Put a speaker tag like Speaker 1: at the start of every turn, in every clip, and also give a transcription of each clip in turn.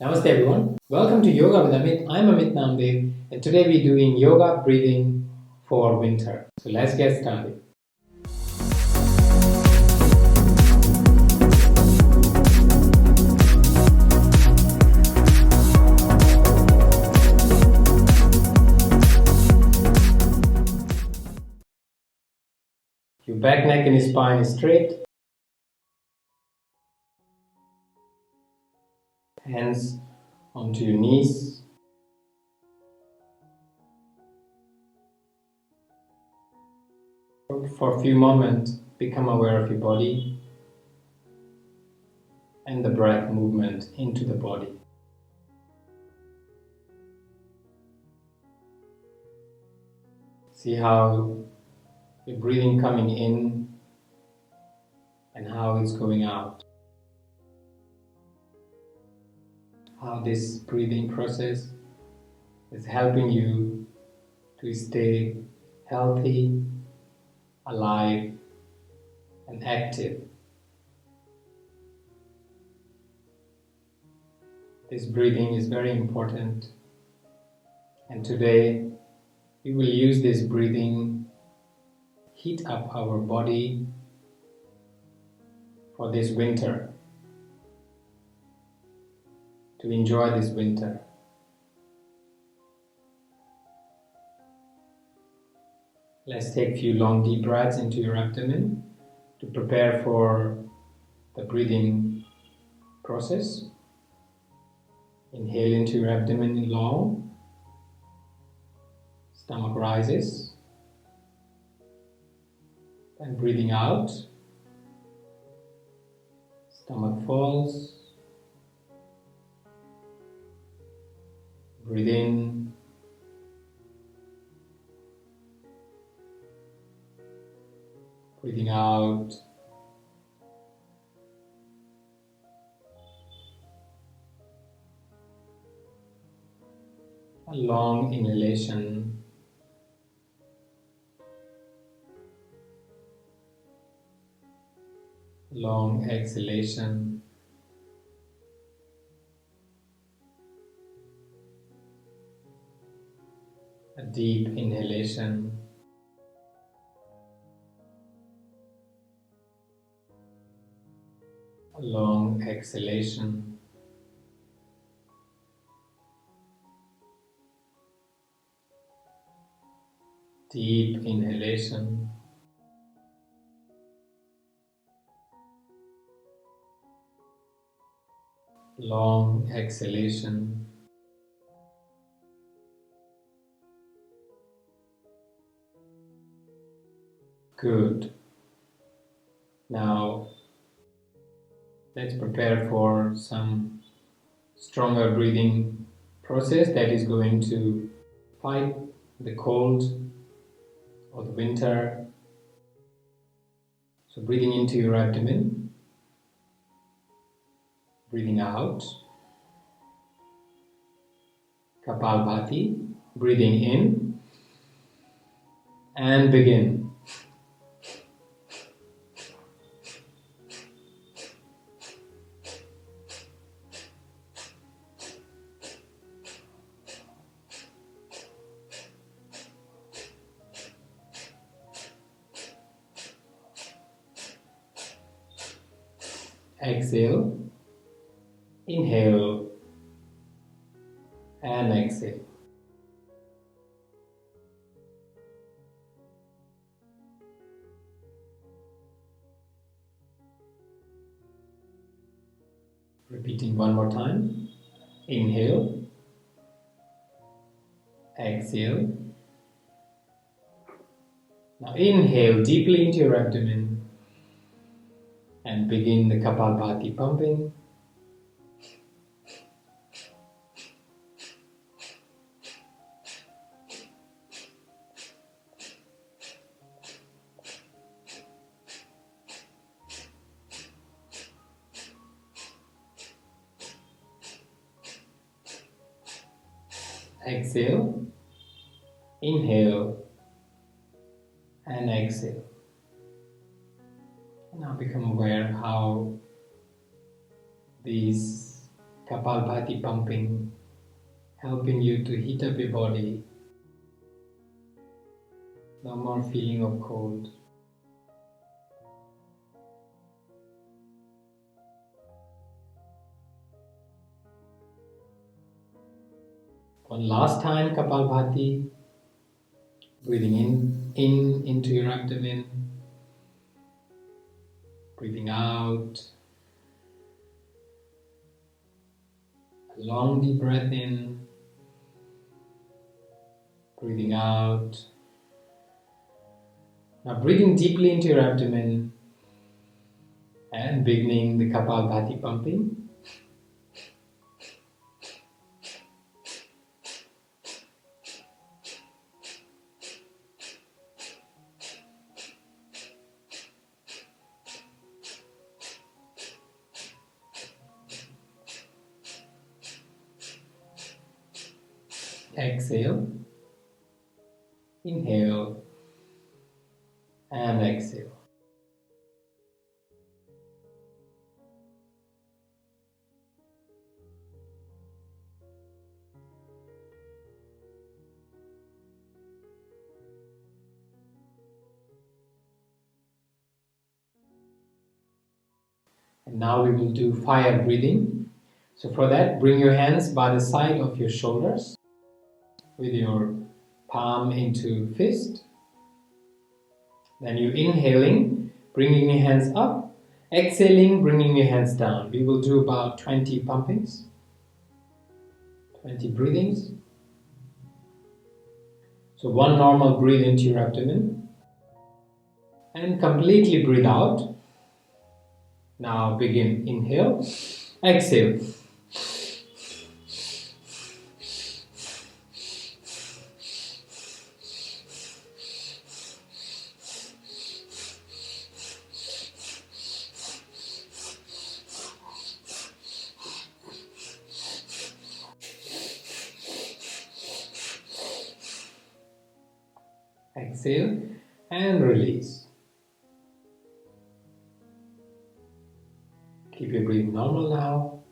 Speaker 1: Namaste everyone. Welcome to Yoga with Amit. I'm Amit Namdev and today we're doing yoga breathing for winter. So let's get started. Your back, neck and spine is straight. Hands onto your knees. For a few moments, become aware of your body and the breath movement into the body. See how your breathing coming in and how it's going out. How this breathing process is helping you to stay healthy, alive, and active. This breathing is very important, and today we will use this breathing, heat up our body for this winter, to enjoy this winter. Let's take a few long deep breaths into your abdomen to prepare for the breathing process. Inhale into your abdomen long, stomach rises, and breathing out, stomach falls. Breathe in, breathing out. A long inhalation, long exhalation. A deep inhalation, a long exhalation, deep inhalation, long exhalation. Good. Now let's prepare for some stronger breathing process that is going to fight the cold or the winter. So breathing into your abdomen, breathing out, Kapalbhati, breathing in, and begin. Exhale, inhale, and exhale. Repeating one more time. Inhale, exhale. Now inhale deeply into your abdomen and begin the Kapalbhati pumping. Exhale, inhale, and exhale. Now become aware how these Kapalbhati pumping, helping you to heat up your body. No more feeling of cold. One last time, Kapalbhati. Breathing in into your abdomen. Breathing out. A long deep breath in. Breathing out. Now breathing deeply into your abdomen and beginning the Kapalbhati pumping. Exhale, inhale, and exhale. And now we will do fire breathing. So for that, bring your hands by the side of your shoulders with your palm into fist. Then you're inhaling, bringing your hands up, exhaling, bringing your hands down. We will do about 20 pumpings, 20 breathings. So one normal breathe into your abdomen and completely breathe out. Now begin inhale, exhale. Exhale and release. Keep your breathing normal now.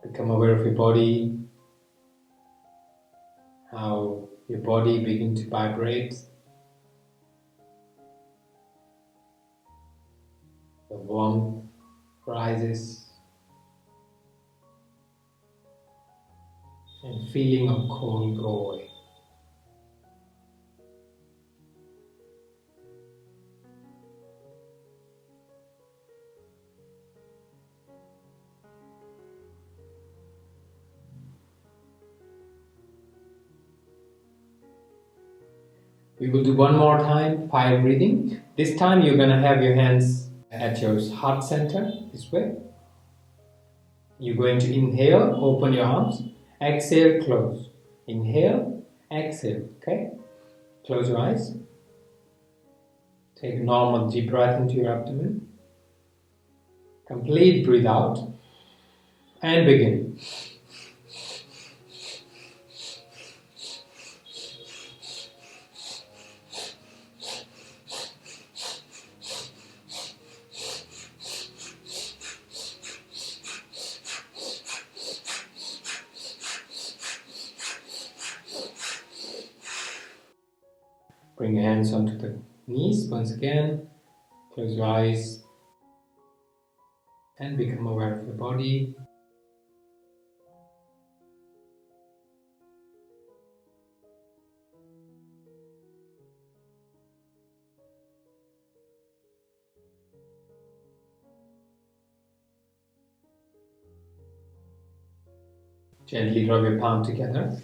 Speaker 1: Become aware of your body, how your body begins to vibrate. The warmth rises and feeling of cold go away. We will do one more time, fire breathing. This time you're going to have your hands at your heart center, this way. You're going to inhale, open your arms, exhale, close. Inhale, exhale, okay? Close your eyes. Take a normal deep breath into your abdomen. Complete breathe out and begin. Bring your hands onto the knees once again. Close your eyes and become aware of your body. Gently rub your palm together.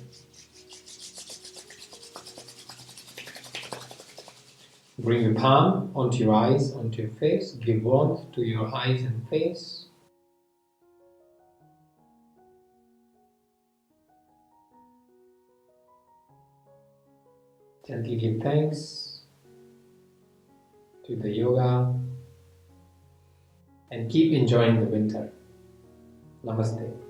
Speaker 1: Bring your palm onto your eyes, onto your face. Give warmth to your eyes and face. Gently give thanks to the yoga and keep enjoying the winter. Namaste.